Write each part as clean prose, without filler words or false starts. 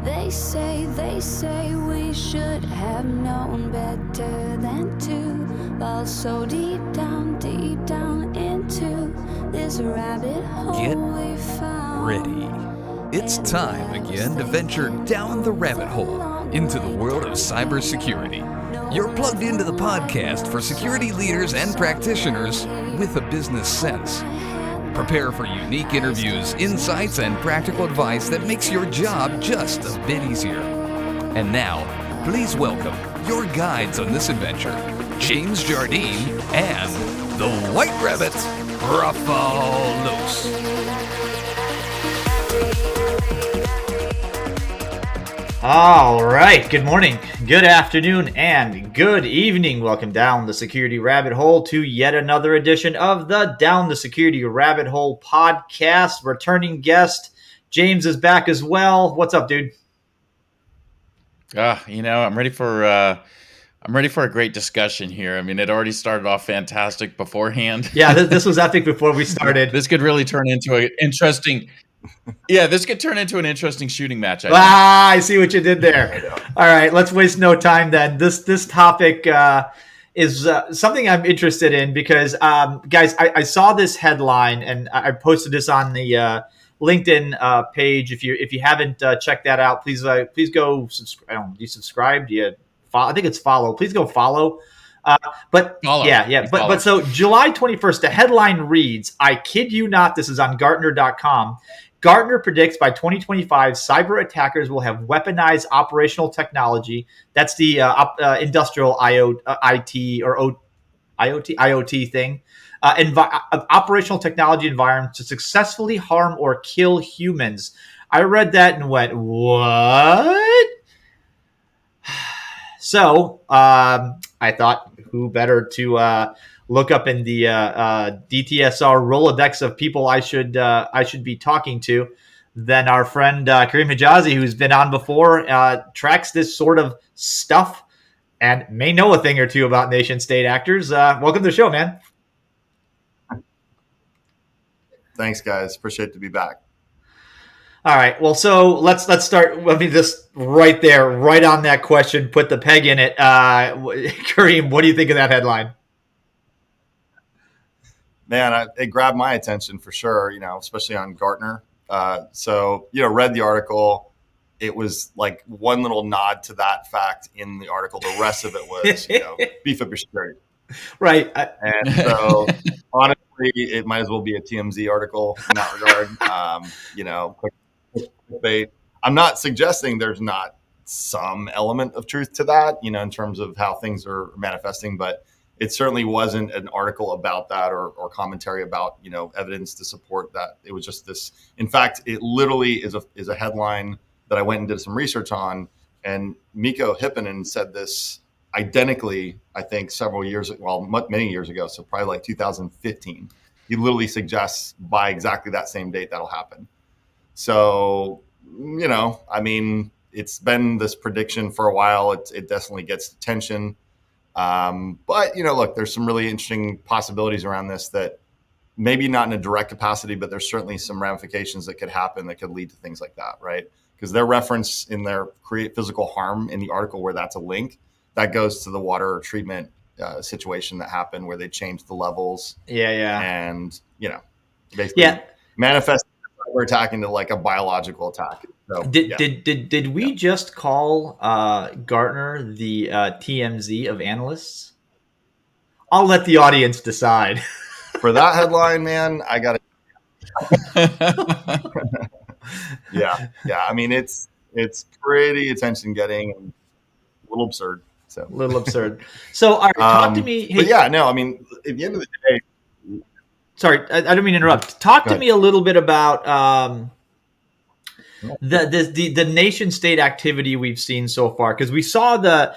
They say we should have known better than to fall so deep down into this rabbit hole. Get we found. ready. It's time again to venture down the rabbit hole into the world of cybersecurity. You're plugged into the podcast for security leaders and practitioners with a business sense. Prepare for unique interviews, insights, and practical advice that makes your job just a bit easier. And now, please welcome your guides on this adventure, James Jardine and the White Rabbit, Rafael Luz. All right. Good morning, good afternoon, and good evening. Welcome down the Security Rabbit Hole to yet another edition of the Down the Security Rabbit Hole podcast. Returning guest James is back as well. What's up, dude? I'm ready for a great discussion here. I mean, it already started off fantastic beforehand. Yeah, this was epic before we started. This could really turn into an interesting. Yeah, this could turn into an interesting shooting match. I see what you did there. All right, let's waste no time then. This topic is something I'm interested in because, guys, I saw this headline and I posted this on the LinkedIn page. If you haven't checked that out, please go subscribe. I don't know, do you subscribe? Do you follow? I think it's follow. Please go follow. But follow. Yeah. But so July 21st, the headline reads, I kid you not, this is on Gartner.com. Gartner predicts by 2025, cyber attackers will have weaponized operational technology. That's the industrial IoT or IoT thing. Operational technology environments to successfully harm or kill humans. I read that and went, what? So I thought, who better to look up in the DtSR Rolodex of people I should be talking to than our friend Karim Hijazi, who's been on before, tracks this sort of stuff and may know a thing or two about nation-state actors. Welcome to the show, man. Thanks, guys. Appreciate to be back. All right. Well, so let's start. I mean, just right there, right on that question, put the peg in it. Karim, what do you think of that headline? Man, it grabbed my attention for sure, especially on Gartner. Read the article. It was like one little nod to that fact in the article. The rest of it was, beef up your security. Right. And so, honestly, it might as well be a TMZ article in that regard. Clickbait. I'm not suggesting there's not some element of truth to that, in terms of how things are manifesting, but it certainly wasn't an article about that or commentary about, evidence to support that. It was just this. In fact, it literally is a headline that I went and did some research on. And Mikko Hyppinen said this identically, I think, many years ago. So probably like 2015. He literally suggests by exactly that same date that'll happen. So, it's been this prediction for a while. It definitely gets attention. But look, there's some really interesting possibilities around this that maybe not in a direct capacity, but there's certainly some ramifications that could happen that could lead to things like that, right? Because their reference in their create physical harm in the article where that's a link, that goes to the water treatment situation that happened where they changed the levels. Yeah. And, basically manifest cyber attack into like a biological attack. So, did we just call Gartner the TMZ of analysts? I'll let the audience decide. For that headline, man, I got it. Yeah. I mean, it's pretty attention getting and a little absurd. So a little absurd. So, all right, talk to me. But at the end of the day. Sorry, I don't mean to interrupt. Talk to me a little bit about the nation state activity we've seen so far, because we saw the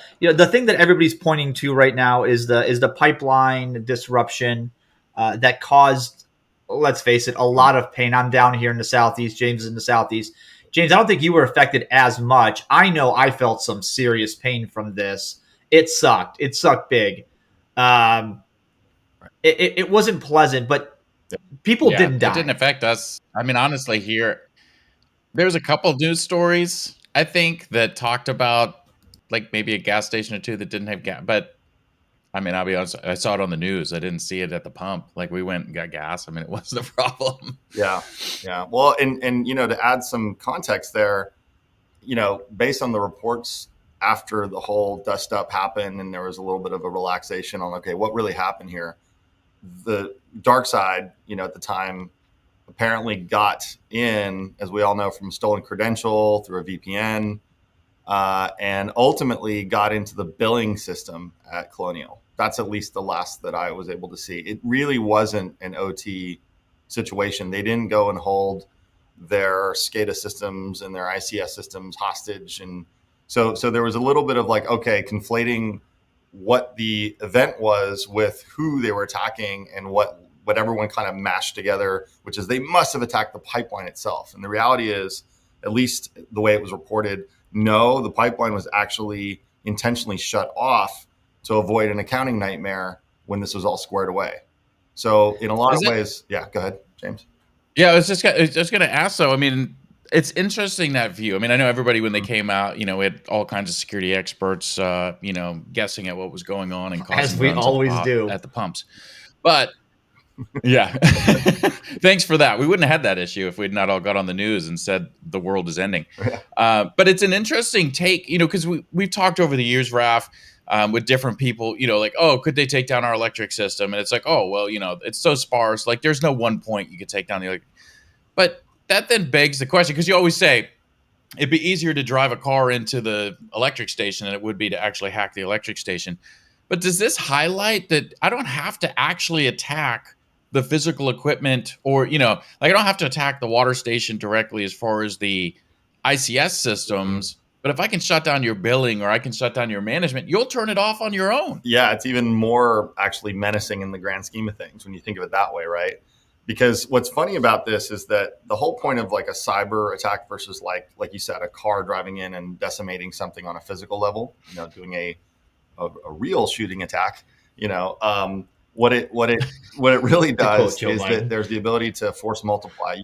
thing that everybody's pointing to right now is the pipeline disruption that caused, let's face it, a lot of pain. I'm down here in the Southeast. James is in the Southeast. James, I don't think you were affected as much. I know I felt some serious pain from this. It sucked. It sucked big. It wasn't pleasant, but people didn't die. It didn't affect us. I mean, honestly, here, there's a couple of news stories I think that talked about like maybe a gas station or two that didn't have gas, but I mean, I'll be honest, I saw it on the news. I didn't see it at the pump. Like we went and got gas. I mean, it wasn't a problem. Yeah. Yeah. Well, and to add some context there, based on the reports after the whole dust up happened and there was a little bit of a relaxation on, okay, what really happened here? The dark side, at the time apparently got in, as we all know, from stolen credential through a VPN, and ultimately got into the billing system at Colonial. That's at least the last that I was able to see. It really wasn't an OT situation. They didn't go and hold their SCADA systems and their ICS systems hostage. And so there was a little bit of like, okay, conflating what the event was with who they were attacking and what everyone kind of mashed together, which is they must have attacked the pipeline itself. And the reality is, at least the way it was reported, no, the pipeline was actually intentionally shut off to avoid an accounting nightmare when this was all squared away. So in a lot of ways, yeah, go ahead, James. Yeah, I was just going to ask, though. I mean, it's interesting, that view. I mean, I know everybody, when they came out, we had all kinds of security experts, guessing at what was going on and causing as we always do at the pumps. But yeah, thanks for that. We wouldn't have had that issue if we'd not all got on the news and said the world is ending. But it's an interesting take, because we've talked over the years, Raf, with different people, like, oh, could they take down our electric system? And it's like, oh, well, it's so sparse. Like, there's no one point you could take down the electric. But that then begs the question, because you always say it'd be easier to drive a car into the electric station than it would be to actually hack the electric station. But does this highlight that I don't have to actually attack the physical equipment, or, like, I don't have to attack the water station directly as far as the ICS systems, but if I can shut down your billing or I can shut down your management, you'll turn it off on your own. Yeah, it's even more actually menacing in the grand scheme of things when you think of it that way, right? Because what's funny about this is that the whole point of like a cyber attack versus like you said, a car driving in and decimating something on a physical level, doing a real shooting attack, what it really does is that there's the ability to force multiply,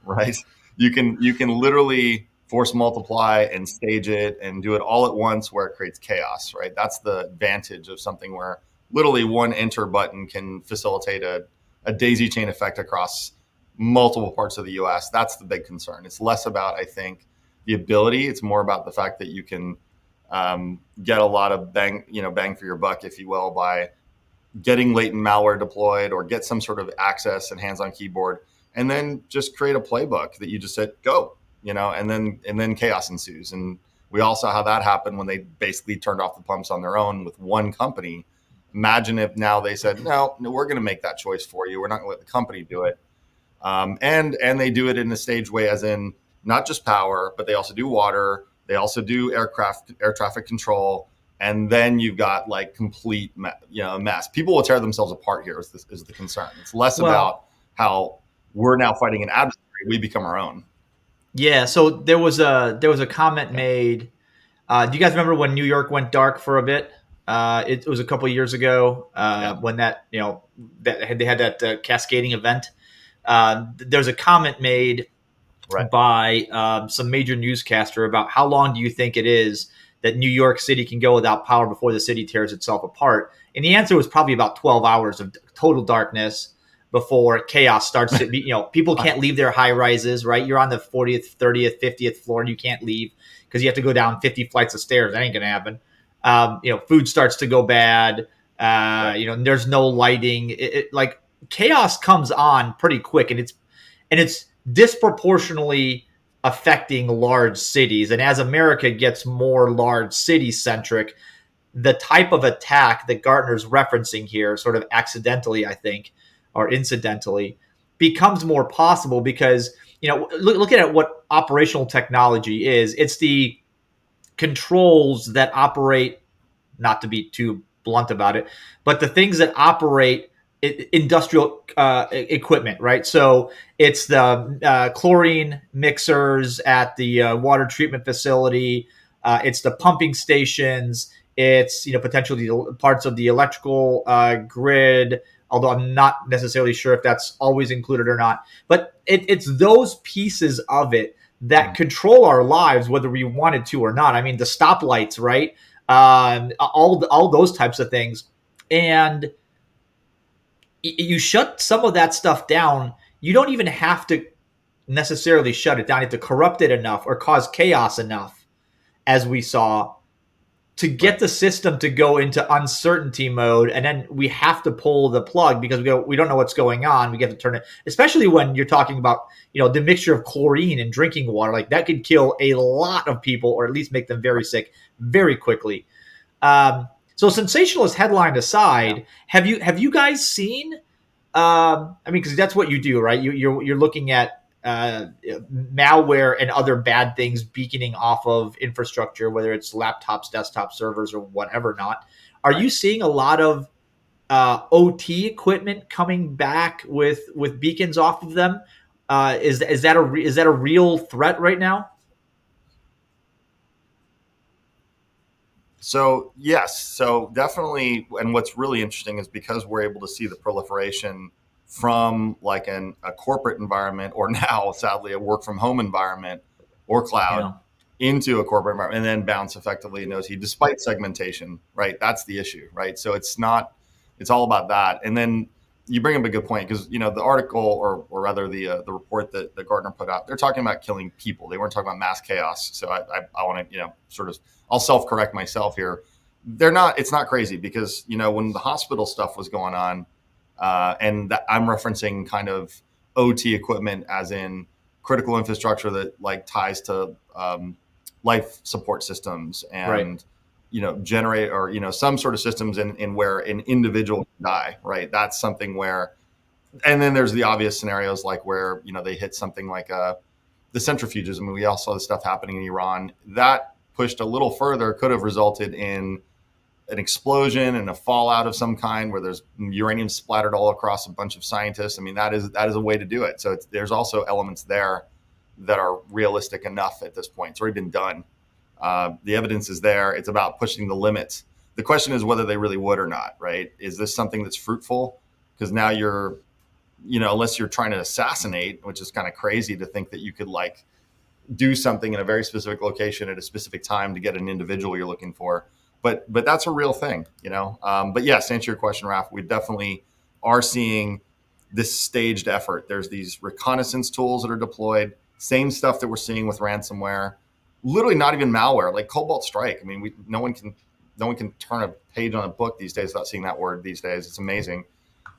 right? You can literally force multiply and stage it and do it all at once, where it creates chaos, right? That's the advantage of something where literally one enter button can facilitate a daisy chain effect across multiple parts of the US. That's the big concern. It's less about, I think, the ability. It's more about the fact that you can get a lot of bang for your buck, if you will, by getting latent malware deployed or get some sort of access and hands-on keyboard, and then just create a playbook that you just said, go, and then chaos ensues. And we all saw how that happened when they basically turned off the pumps on their own with one company. Imagine if now they said, no, we're going to make that choice for you. We're not going to let the company do it. And they do it in a staged way, as in not just power, but they also do water. They also do air traffic control. And then you've got like complete, mess. People will tear themselves apart here is the concern. It's less about how we're now fighting an adversary. We become our own. Yeah. So there was a comment made. Do you guys remember when New York went dark for a bit? It was a couple of years ago when that they had that cascading event. There was a comment made by some major newscaster about how long do you think it is that New York City can go without power before the city tears itself apart? And the answer was probably about 12 hours of total darkness before chaos starts to be, people can't leave their high rises, right? You're on the 40th, 30th, 50th floor and you can't leave because you have to go down 50 flights of stairs. That ain't going to happen. Food starts to go bad. There's no lighting. Like chaos comes on pretty quick, and it's disproportionately affecting large cities. And as America gets more large city centric, the type of attack that Gartner's referencing here, sort of accidentally, I think, or incidentally, becomes more possible because, looking at what operational technology is, it's the controls that operate, not to be too blunt about it, but the things that operate industrial equipment, right? So it's the chlorine mixers at the water treatment facility. It's the pumping stations. It's, potentially parts of the electrical grid, although I'm not necessarily sure if that's always included or not. But it's those pieces of it that control our lives, whether we wanted to or not. I mean, the stoplights, right? All those types of things. And you shut some of that stuff down. You don't even have to necessarily shut it down. You have to corrupt it enough or cause chaos enough, as we saw, to get the system to go into uncertainty mode, and then we have to pull the plug because we don't know what's going on. We get to turn it, especially when you're talking about, the mixture of chlorine in drinking water, like that could kill a lot of people, or at least make them very sick very quickly. So sensationalist headline aside, have you guys seen? Because that's what you do, right? You're looking at malware and other bad things beaconing off of infrastructure, whether it's laptops, desktop servers, or whatever not. Are you seeing a lot of OT equipment coming back with beacons off of them? Is that a real threat right now? So yes, so definitely. And what's really interesting is because we're able to see the proliferation from like a corporate environment, or now sadly a work from home environment or cloud, into a corporate environment, and then bounce effectively in OT despite segmentation, right? That's the issue, right? So it's all about that. And then you bring up a good point, because the article, or rather the report that Gartner put out, they're talking about killing people. They weren't talking about mass chaos. So I want to sort of, I'll self-correct myself here. It's not crazy, because when the hospital stuff was going on, and I'm referencing kind of OT equipment as in critical infrastructure that like ties to life support systems and generate, or some sort of systems in where an individual can die, right? That's something where, and then there's the obvious scenarios like where they hit something like the centrifuges. I mean, we all saw the stuff happening in Iran. That pushed a little further could have resulted in an explosion and a fallout of some kind where there's uranium splattered all across a bunch of scientists. I mean, that is a way to do it. So there's also elements there that are realistic enough at this point. It's already been done. The evidence is there. It's about pushing the limits. The question is whether they really would or not, right? Is this something that's fruitful? Because now you're, unless you're trying to assassinate, which is kind of crazy to think that you could like do something in a very specific location at a specific time to get an individual you're looking for. But that's a real thing, But yes, to answer your question, Raph, we definitely are seeing this staged effort. There's these reconnaissance tools that are deployed, same stuff that we're seeing with ransomware, literally not even malware, like Cobalt Strike. I mean, no one can turn a page on a book these days without seeing that word these days. It's amazing.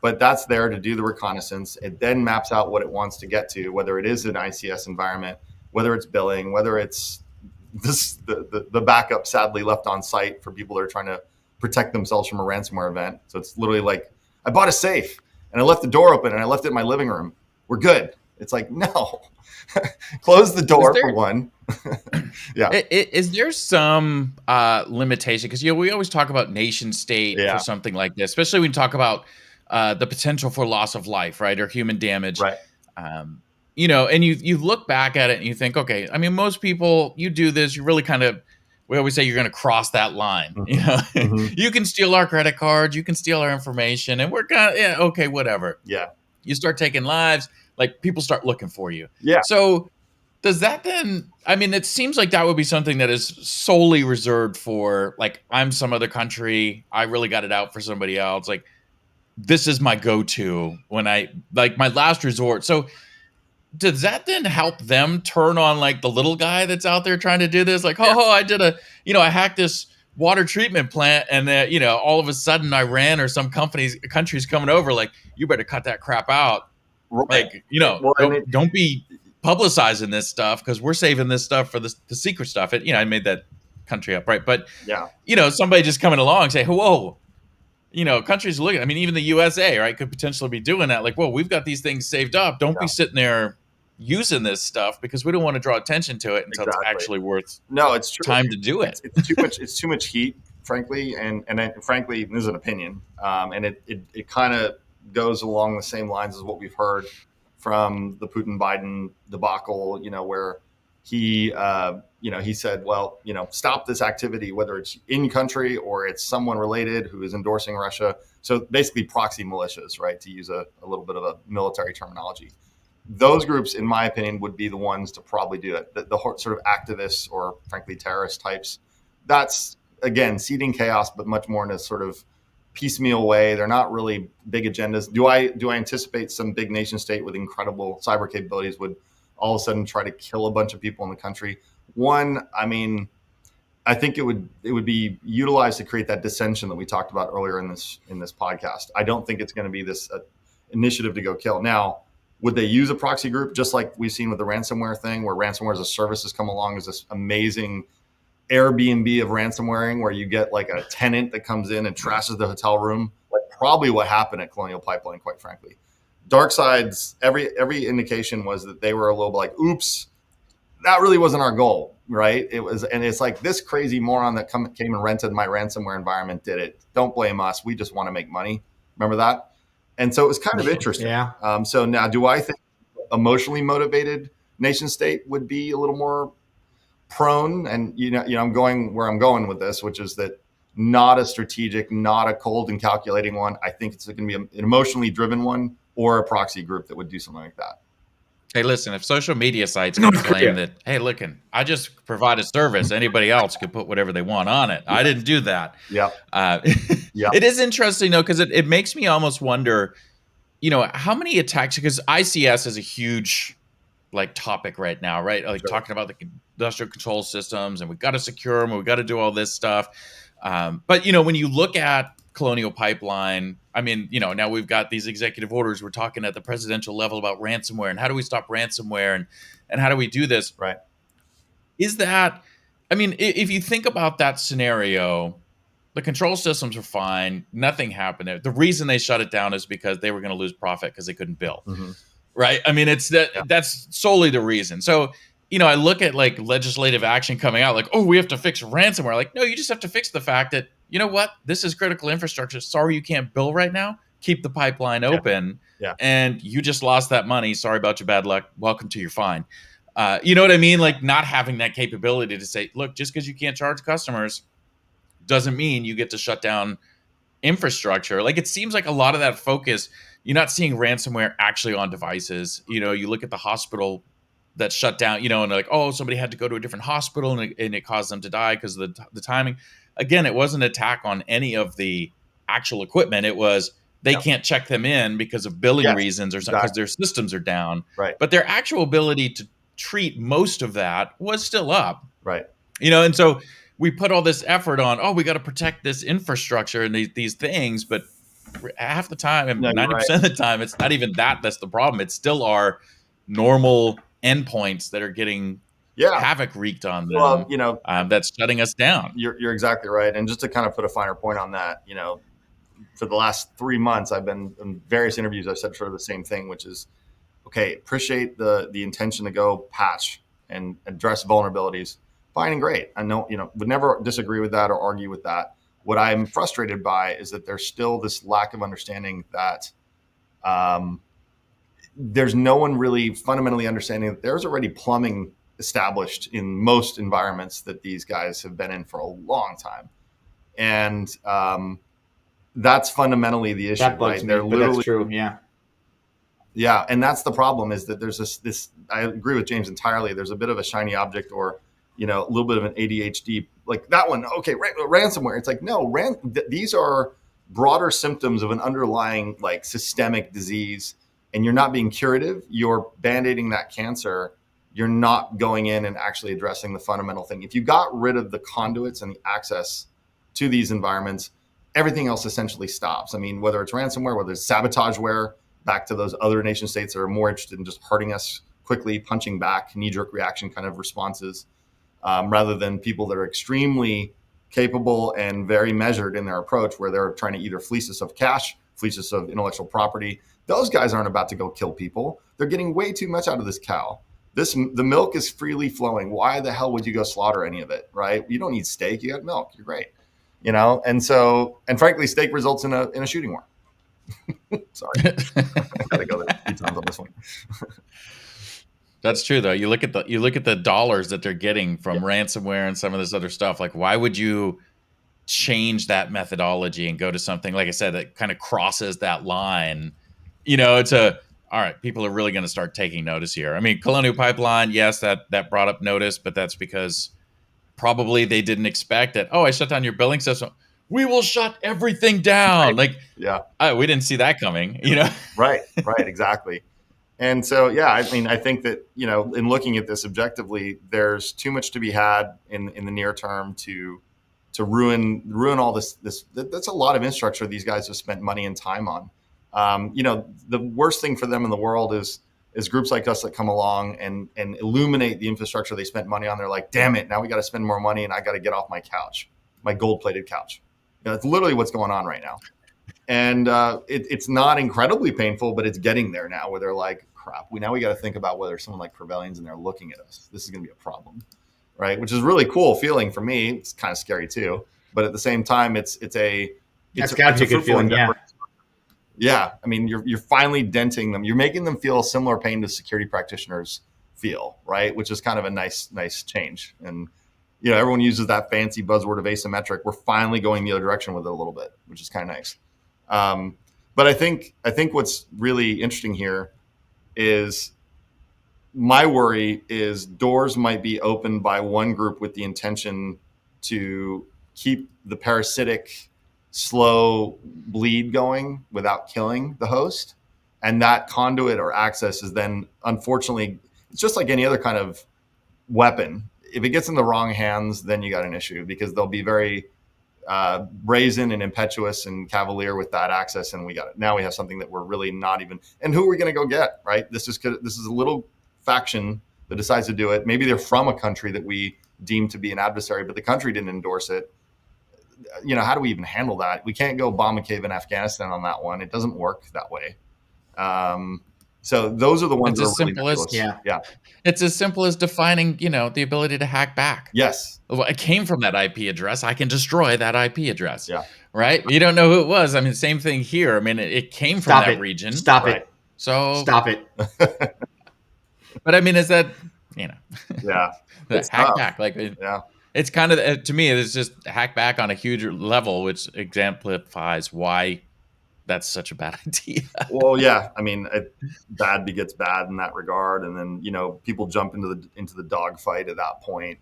But that's there to do the reconnaissance. It then maps out what it wants to get to, whether it is an ICS environment, whether it's billing, whether it's the backup sadly left on site for people that are trying to protect themselves from a ransomware event. So it's literally like, I bought a safe and I left the door open and I left it in my living room. We're good. It's like, no, close the door for one. Yeah. Is there some limitation? Because we always talk about nation state for something like this, especially when we talk about the potential for loss of life, right, or human damage, right? And you look back at it and you think, okay, I mean, most people, you do this, you really kind of, we always say you're going to cross that line. Mm-hmm. You can steal our credit cards, you can steal our information, and we're kind of, okay, whatever. Yeah. You start taking lives, like people start looking for you. Yeah. So does that then, I mean, it seems like that would be something that is solely reserved for, like, I'm some other country, I really got it out for somebody else. Like, this is my go-to when like my last resort. So does that then help them turn on like the little guy that's out there trying to do this? Like, I did I hacked this water treatment plant, and then, all of a sudden Iran or some country's coming over, like, you better cut that crap out. Right. Like, don't be publicizing this stuff, because we're saving this stuff for the secret stuff. I made that country up, right? But somebody just coming along and say, whoa, countries looking, I mean, even the USA, right, could potentially be doing that. Like, whoa, we've got these things saved up. Don't be sitting there using this stuff, because we don't want to draw attention to it until it's actually worth it's true. Time to do it. It's too much heat, frankly. And frankly, this is an opinion. And it kind of goes along the same lines as what we've heard from the Putin-Biden debacle, where he said, well, stop this activity, whether it's in country or it's someone related who is endorsing Russia. So basically proxy militias, right, to use a little bit of a military terminology. those groups, in my opinion, would be the ones to probably do it. The sort of activists or frankly terrorist types, that's again seeding chaos, but much more in a sort of piecemeal way. They're not really big agendas. Do I anticipate some big nation state with incredible cyber capabilities would all of a sudden try to kill a bunch of people in the country? One, I mean, I think it would be utilized to create that dissension that we talked about earlier in this podcast. I don't think it's going to be this initiative to go kill. Now, would they use a proxy group just like we've seen with the ransomware thing, where ransomware as a service has come along as this amazing Airbnb of ransomwaring, where you get like a tenant that comes in and trashes the hotel room, like probably what happened at Colonial Pipeline, quite frankly. DarkSide's every indication was that they were a little bit like, oops, that really wasn't our goal, right? It was, and it's like this crazy moron that came and rented my ransomware environment did it. Don't blame us. We just want to make money. Remember that? And so it was kind of interesting. Yeah. So now, do I think emotionally motivated nation state would be a little more prone? And I'm going where I'm going with this, which is that not a strategic, not a cold and calculating one. I think it's going to be an emotionally driven one, or a proxy group that would do something like that. Hey, listen, if social media sites can claim that, hey, look, I just provide a service, anybody else could put whatever they want on it. I didn't do that. Yeah. It is interesting, though, because it makes me almost wonder, how many attacks, because ICS is a huge topic right now, right? Like talking about the industrial control systems, and we've got to secure them, and we've got to do all this stuff. But, when you look at Colonial Pipeline, I mean, now we've got these executive orders. We're talking at the presidential level about ransomware and how do we stop ransomware and how do we do this? Right. Is that, I mean, if you think about that scenario, the control systems are fine. Nothing happened there. The reason they shut it down is because they were going to lose profit because they couldn't bill. Mm-hmm. Right. I mean, that's solely the reason. So, I look at legislative action coming out we have to fix ransomware. No, you just have to fix the fact that, you know what? This is critical infrastructure. Sorry, you can't bill right now. Keep the pipeline open. Yeah. And you just lost that money. Sorry about your bad luck. Welcome to your fine. You know what I mean? Not having that capability to say, look, just because you can't charge customers doesn't mean you get to shut down infrastructure. It seems like a lot of that focus, you're not seeing ransomware actually on devices. You look at the hospital that shut down, and somebody had to go to a different hospital and it caused them to die because of the timing. Again, it wasn't an attack on any of the actual equipment. It was they can't check them in because of billing reasons or something, because their systems are down. Right. But their actual ability to treat most of that was still up. Right. And so we put all this effort on, we got to protect this infrastructure and these things, but half the time, 90% of the time, it's not even that's the problem. It's still our normal endpoints that are getting havoc wreaked on them. Well, that's shutting us down. You're exactly right. And just to kind of put a finer point on that, for the last 3 months, I've been in various interviews. I've said sort of the same thing, which is, okay, appreciate the intention to go patch and address vulnerabilities. Fine and great. I know, would never disagree with that or argue with that. What I'm frustrated by is that there's still this lack of understanding that there's no one really fundamentally understanding that there's already plumbing established in most environments that these guys have been in for a long time. And that's fundamentally the issue, right? They're literally that's true. Yeah. Yeah. And that's the problem, is that there's this, I agree with James entirely. There's a bit of a shiny object, or, a little bit of an ADHD, like that one. Okay. Ransomware. It's like, no, these are broader symptoms of an underlying systemic disease, and you're not being curative. You're band-aiding that cancer. You're not going in and actually addressing the fundamental thing. If you got rid of the conduits and the access to these environments, everything else essentially stops. I mean, whether it's ransomware, whether it's sabotageware, back to those other nation states that are more interested in just hurting us quickly, punching back, knee-jerk reaction kind of responses, rather than people that are extremely capable and very measured in their approach, where they're trying to either fleece us of cash, fleece us of intellectual property. Those guys aren't about to go kill people. They're getting way too much out of this cow. The milk is freely flowing. Why the hell would you go slaughter any of it, right? You don't need steak. You got milk. You're great. And frankly, steak results in a shooting war. Sorry. Gotta go there 3 times on this one. That's true, though. You look at the dollars that they're getting from ransomware and some of this other stuff. Why would you change that methodology and go to something, like I said, that kind of crosses that line? To all right, people are really going to start taking notice here. I mean, Colonial Pipeline, yes, that brought up notice, but that's because probably they didn't expect that. Oh, I shut down your billing system. We will shut everything down. Right. Like, Yeah. we didn't see that coming, Right, exactly. And so, yeah, I mean, I think that, in looking at this objectively, there's too much to be had in the near term to ruin all this. That's a lot of infrastructure these guys have spent money and time on. The worst thing for them in the world is groups like us that come along and illuminate the infrastructure they spent money on. They're like, damn it, now we got to spend more money and I got to get off my couch, my gold-plated couch. That's literally what's going on right now. And it's not incredibly painful, but it's getting there now where they're like, crap, we got to think about whether someone like Prevailion's in there looking at us. This is going to be a problem, right? Which is a really cool feeling for me. It's kind of scary too. But at the same time, it's a good feeling, yeah. Yeah, I mean, you're finally denting them. You're making them feel a similar pain to security practitioners feel, right? Which is kind of a nice change. And everyone uses that fancy buzzword of asymmetric. We're finally going the other direction with it a little bit, which is kind of nice. But I think what's really interesting here is my worry is doors might be opened by one group with the intention to keep the parasitic slow bleed going without killing the host. And that conduit or access is then, unfortunately, it's just like any other kind of weapon. If it gets in the wrong hands, then you got an issue because they'll be very brazen and impetuous and cavalier with that access. And now we have something that we're really not even, and who are we going to go get, right? This is a little faction that decides to do it. Maybe they're from a country that we deem to be an adversary, but the country didn't endorse it. How do we even handle that? We can't go bomb a cave in Afghanistan on that one. It doesn't work that way. So those are the ones it's that as are really simple yeah. It's as simple as defining, the ability to hack back. Yes. Well, it came from that IP address. I can destroy that IP address. Yeah. Right. You don't know who it was. I mean, same thing here. I mean, it came from that region. Stop right. it. So stop it. But I mean, is that, Yeah. hack back? Like, yeah. It's kind of, to me, it's just hack back on a huge level, which exemplifies why that's such a bad idea. Well, yeah. I mean, bad begets bad in that regard. And then, people jump into the dogfight at that point.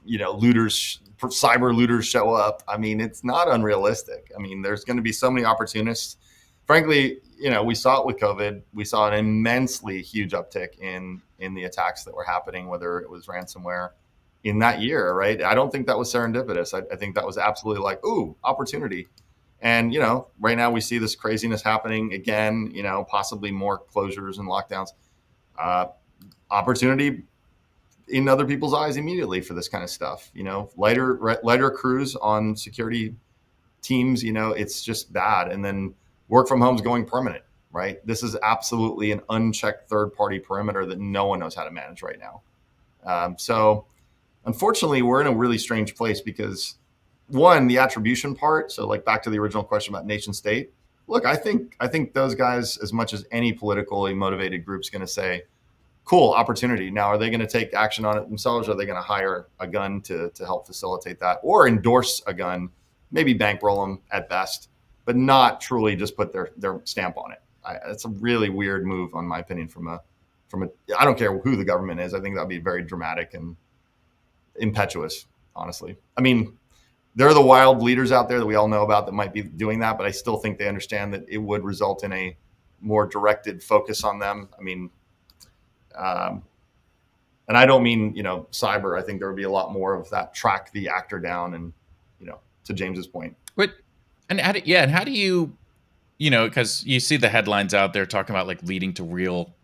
Cyber looters show up. I mean, it's not unrealistic. I mean, there's going to be so many opportunists. Frankly, we saw it with COVID. We saw an immensely huge uptick in the attacks that were happening, whether it was ransomware in that year, right? I don't think that was serendipitous. I think that was absolutely like, ooh, opportunity. And, right now we see this craziness happening again, possibly more closures and lockdowns. Opportunity in other people's eyes immediately for this kind of stuff, lighter crews on security teams, it's just bad. And then work from home is going permanent, right? This is absolutely an unchecked third-party perimeter that no one knows how to manage right now. So unfortunately, we're in a really strange place because one, the attribution part. So like back to the original question about nation state. Look, I think those guys, as much as any politically motivated group's going to say, cool, opportunity. Now, are they going to take action on it themselves? Or are they going to hire a gun to help facilitate that or endorse a gun, maybe bankroll them at best, but not truly just put their stamp on it? It's a really weird move, on my opinion, from a, I don't care who the government is. I think that'd be very dramatic and impetuous, honestly. I mean, there are the wild leaders out there that we all know about that might be doing that, but I still think they understand that it would result in a more directed focus on them. I mean, and I don't mean, cyber. I think there would be a lot more of that, track the actor down and, to James's point. But, and how do you, because you see the headlines out there talking about like leading to real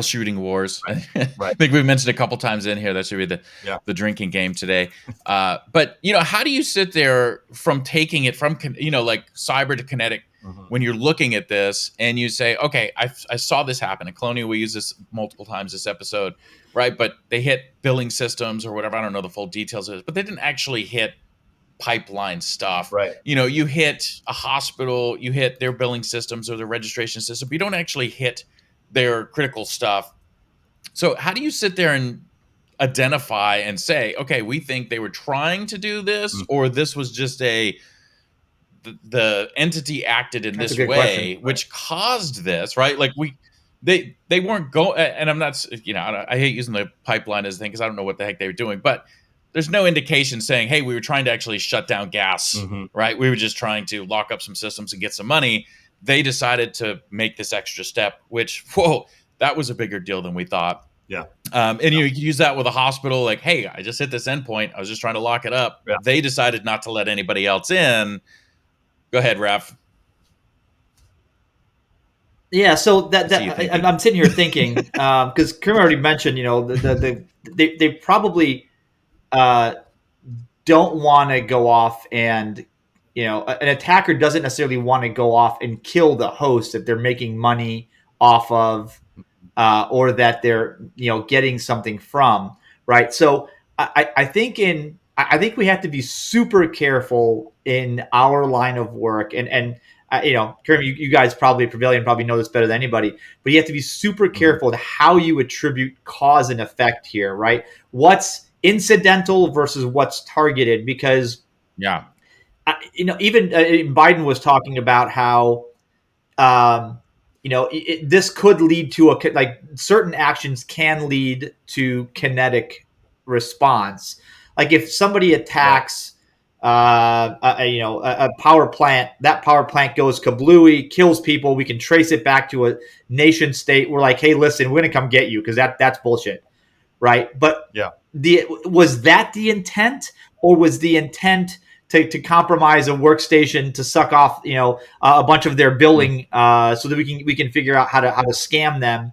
shooting wars. Right. I think we've mentioned a couple times in here. That should be the drinking game today. But how do you sit there from taking it from like cyber to kinetic when you're looking at this and you say, okay, I saw this happen. And Colonial, we use this multiple times this episode, right? But they hit billing systems or whatever. I don't know the full details of it, but they didn't actually hit pipeline stuff. Right. You hit a hospital, you hit their billing systems or their registration system, but you don't actually hit their critical stuff. So how do you sit there and identify and say, okay, we think they were trying to do this, or this was just the entity acted in this way, which caused this, right? Like they weren't going, and I'm not, I hate using the pipeline as a thing because I don't know what the heck they were doing, but there's no indication saying, hey, we were trying to actually shut down gas, right? We were just trying to lock up some systems and get some money. They decided to make this extra step, which, whoa, that was a bigger deal than we thought. Yeah. And you use that with a hospital, like, hey, I just hit this endpoint. I was just trying to lock it up. Yeah. They decided not to let anybody else in. Go ahead, Raf. Yeah, so I'm sitting here thinking because Karim already mentioned, they probably don't want to go off and, an attacker doesn't necessarily want to go off and kill the host that they're making money off of, or that they're, getting something from, right? So I think we have to be super careful in our line of work, and Karim, you guys probably, Prevailion probably know this better than anybody, but you have to be super careful to how you attribute cause and effect here, right? What's incidental versus what's targeted, because even Biden was talking about how this could lead to certain actions can lead to kinetic response. Like if somebody attacks a power plant, that power plant goes kablooey, kills people, we can trace it back to a nation state. We're like, hey, listen, we're gonna come get you because that's bullshit, right? But was that the intent, or was the intent to compromise a workstation to suck off a bunch of their billing so that we can figure out how to scam them?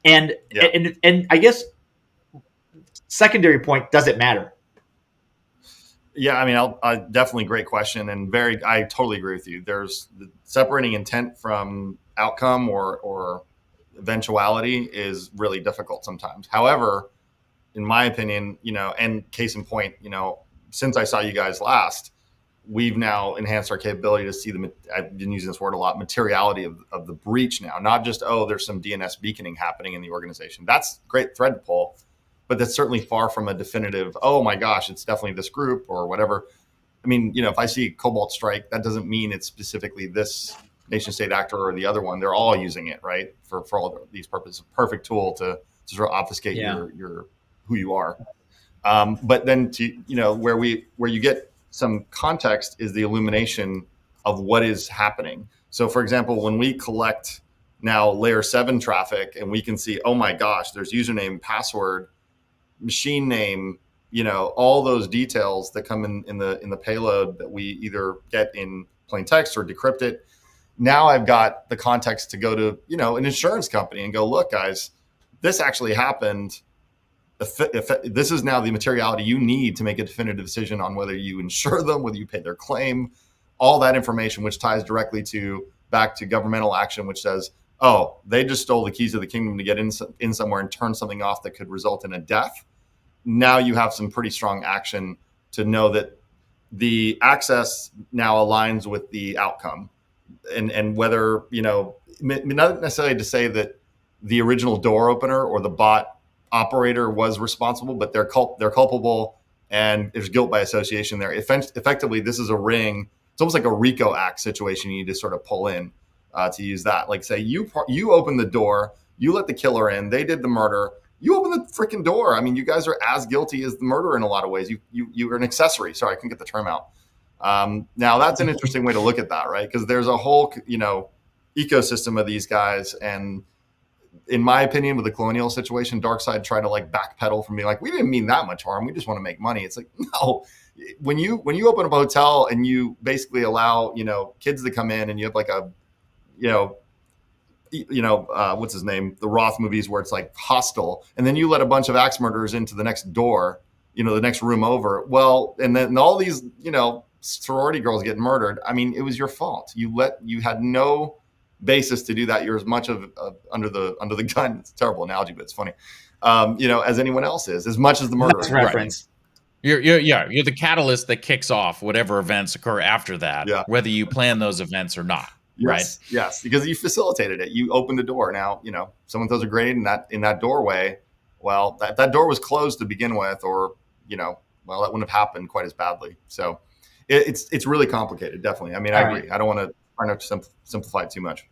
And I guess secondary point, does it matter? Yeah, I mean, I definitely great question, and I totally agree with you. There's separating intent from outcome or eventuality is really difficult sometimes. However, in my opinion, and case in point, since I saw you guys last, we've now enhanced our capability to see I've been using this word a lot, materiality of the breach now, not just, there's some DNS beaconing happening in the organization. That's a great thread to pull. But that's certainly far from a definitive, oh my gosh, it's definitely this group or whatever. I mean, if I see Cobalt Strike, that doesn't mean it's specifically this nation state actor or the other one. They're all using it, right? For all these purposes. Perfect tool to sort of obfuscate your who you are. But then where you get some context is the illumination of what is happening. So for example, when we collect now layer 7 traffic and we can see, oh my gosh, there's username, password, machine name, all those details that come in the payload that we either get in plain text or decrypt it. Now I've got the context to go to, an insurance company and go, look, guys, this actually happened. If this is now the materiality you need to make a definitive decision on whether you insure them, whether you pay their claim, all that information, which ties directly back to governmental action, which says, oh, they just stole the keys of the kingdom to get in somewhere and turn something off that could result in a death. Now you have some pretty strong action to know that the access now aligns with the outcome, and whether, not necessarily to say that the original door opener or the bot operator was responsible, but they're culpable and there's guilt by association there. Effectively, this is a ring. It's almost like a RICO Act situation you need to sort of pull in. To use that, like say you open the door, you let the killer in, they did the murder, you open the freaking door. I mean, you guys are as guilty as the murderer in a lot of ways. You are an accessory. Sorry, I couldn't get the term out. Now that's an interesting way to look at that, right? Because there's a whole ecosystem of these guys, and in my opinion, with the Colonial situation, DarkSide tried to backpedal from being like, we didn't mean that much harm, we just want to make money. It's like, no. When you open up a hotel and you basically allow kids to come in, and you have like a what's his name? The Roth movies where it's like Hostel, and then you let a bunch of axe murderers into the next door, the next room over. Well, and then all these, sorority girls get murdered. I mean, it was your fault. You had no basis to do that. You're as much of under the gun. It's a terrible analogy, but it's funny. As anyone else is, as much as the murderer. That's reference. You're the catalyst that kicks off whatever events occur after that, whether you plan those events or not. Yes, right? Yes, because you facilitated it. You opened the door. Now, someone throws a grenade in that doorway. Well, that door was closed to begin with, or that wouldn't have happened quite as badly. So it's really complicated. Definitely. I mean, I agree. I don't want to try not to simplify it too much.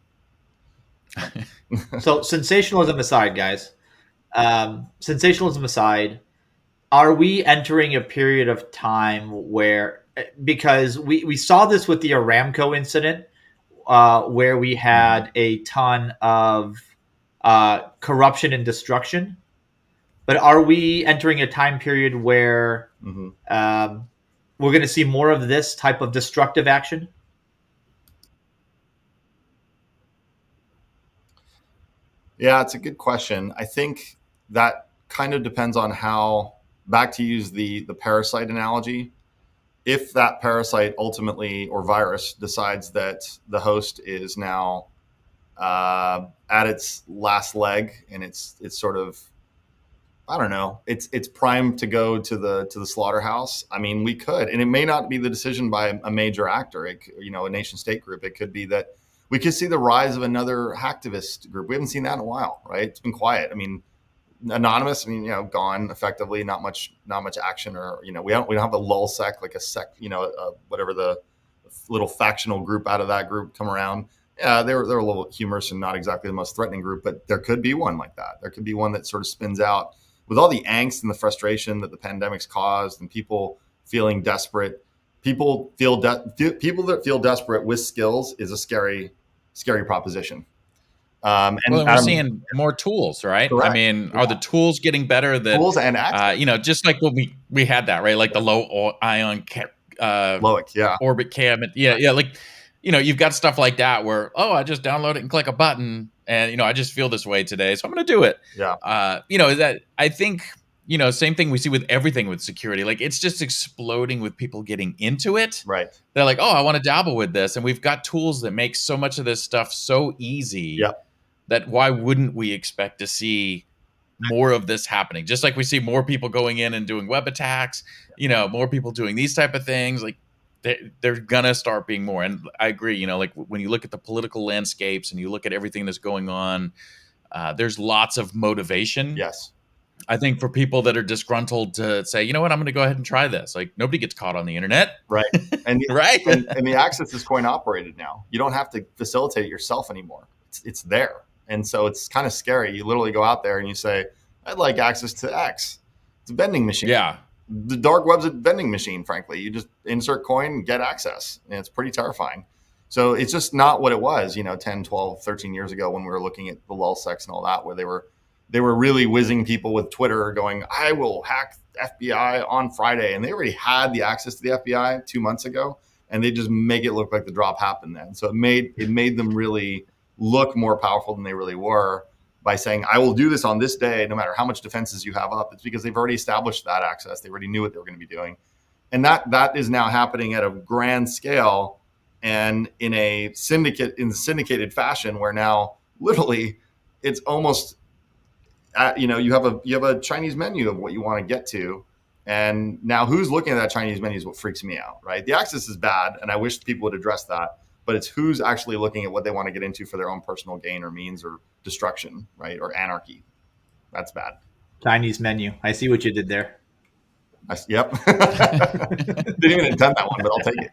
So sensationalism aside, guys, sensationalism aside, are we entering a period of time where, because we saw this with the Aramco incident, where we had a ton of corruption and destruction, but are we entering a time period where we're going to see more of this type of destructive action? Yeah, it's a good question. I think that kind of depends on how, back to use the parasite analogy, if that parasite ultimately, or virus, decides that the host is now at its last leg, and it's sort of, I don't know, it's primed to go to the slaughterhouse. I mean, we could, and it may not be the decision by a major actor, a nation state group. It could be that we could see the rise of another hacktivist group. We haven't seen that in a while, right? It's been quiet. I mean, anonymous, gone effectively. Not much action, or we don't have a lull sec, like a sec, whatever the little factional group out of that group come around. Yeah, they're a little humorous and not exactly the most threatening group, but there could be one like that. There could be one that sort of spins out with all the angst and the frustration that the pandemic's caused, and people feeling desperate. People that feel desperate with skills is a scary proposition. And we're seeing more tools, right? Correct. I mean, are the tools getting better? That tools and access. Just like when we had that, right? Like the low ion LOIC, orbit cam, like you've got stuff like that where I just download it and click a button, and I just feel this way today, so I'm going to do it. Yeah. That I think same thing we see with everything with security. Like, it's just exploding with people getting into it. Right. They're like, I want to dabble with this, and we've got tools that make so much of this stuff so easy. Yep. That why wouldn't we expect to see more of this happening? Just like we see more people going in and doing web attacks, more people doing these type of things. Like, they're gonna start being more. And I agree, like when you look at the political landscapes and you look at everything that's going on, there's lots of motivation. Yes. I think for people that are disgruntled to say, you know what, I'm going to go ahead and try this. Like, nobody gets caught on the internet. Right. And right. And the access is coin operated now. You don't have to facilitate it yourself anymore. It's there. And so it's kind of scary. You literally go out there and you say, I'd like access to X. It's a vending machine. Yeah. The dark web's a vending machine, frankly. You just insert coin and get access. And it's pretty terrifying. So it's just not what it was, 10, 12, 13 years ago when we were looking at the lull sex and all that, where they were really whizzing people with Twitter going, I will hack FBI on Friday. And they already had the access to the FBI 2 months ago, and they just make it look like the drop happened then. So it made them really look more powerful than they really were by saying, I will do this on this day, no matter how much defenses you have up. It's because they've already established that access. They already knew what they were going to be doing. And that is now happening at a grand scale and in a syndicated fashion, where now literally it's almost, you have a Chinese menu of what you want to get to. And now who's looking at that Chinese menu is what freaks me out, right? The access is bad, and I wish people would address that. But it's who's actually looking at what they want to get into for their own personal gain or means or destruction, right? Or anarchy. That's bad. Chinese menu. I see what you did there. Yep. Didn't even intend that one, but I'll take it.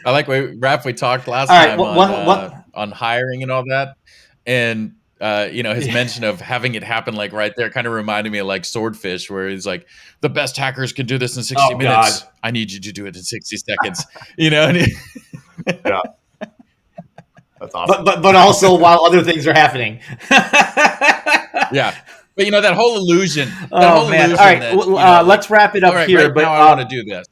I like Raph, we talked last time on hiring and all that. And, his mention of having it happen like right there kind of reminded me of like Swordfish, where he's like, the best hackers can do this in 60 minutes. God. I need you to do it in 60 seconds. Yeah. That's awesome. But also while other things are happening. Yeah. But that whole illusion. All right. That, let's wrap it up here. Right, but now I want to do this.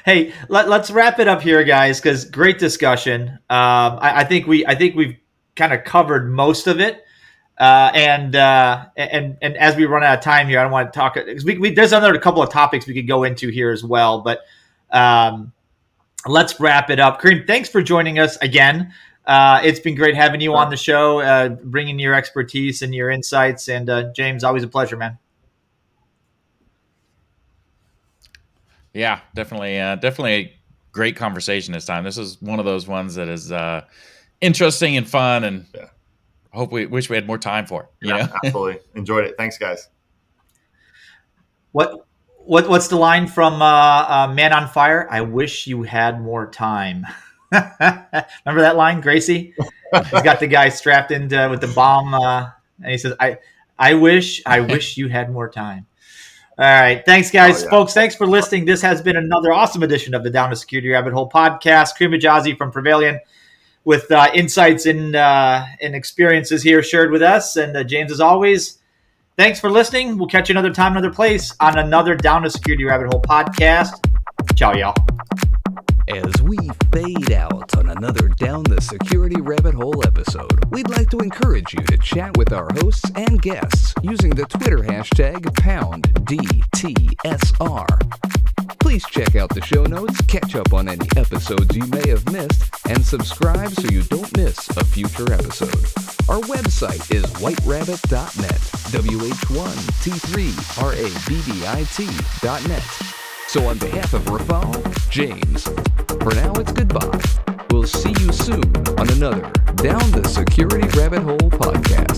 Hey, let's wrap it up here, guys, because great discussion. I think we've kind of covered most of it. And as we run out of time here, I don't want to talk. There's a couple of topics we could go into here as well, but let's wrap it up. Karim, thanks for joining us again. It's been great having you on the show, bringing your expertise and your insights. And James, always a pleasure, man. Yeah, definitely a great conversation this time. This is one of those ones that is interesting and fun, and wish we had more time for it. Absolutely. Enjoyed it. Thanks, guys. What's the line from Man on Fire? I wish you had more time. Remember that line, Gracie? He's got the guy strapped into with the bomb, and he says, I wish you had more time." All right. Thanks, guys. Folks, thanks for listening. This has been another awesome edition of the Down the Security Rabbit Hole podcast. Karim Hijazi from Prevailion with insights and experiences here shared with us. And James, as always, thanks for listening. We'll catch you another time, another place on another Down the Security Rabbit Hole podcast. Ciao, y'all. As we fade out on another Down the Security Rabbit Hole episode, we'd like to encourage you to chat with our hosts and guests using the Twitter hashtag #DtSR. Please check out the show notes, catch up on any episodes you may have missed, and subscribe so you don't miss a future episode. Our website is whiterabbit.net, WH1T3RABBIT.net. So on behalf of Rafal, James, for now it's goodbye. We'll see you soon on another Down the Security Rabbit Hole podcast.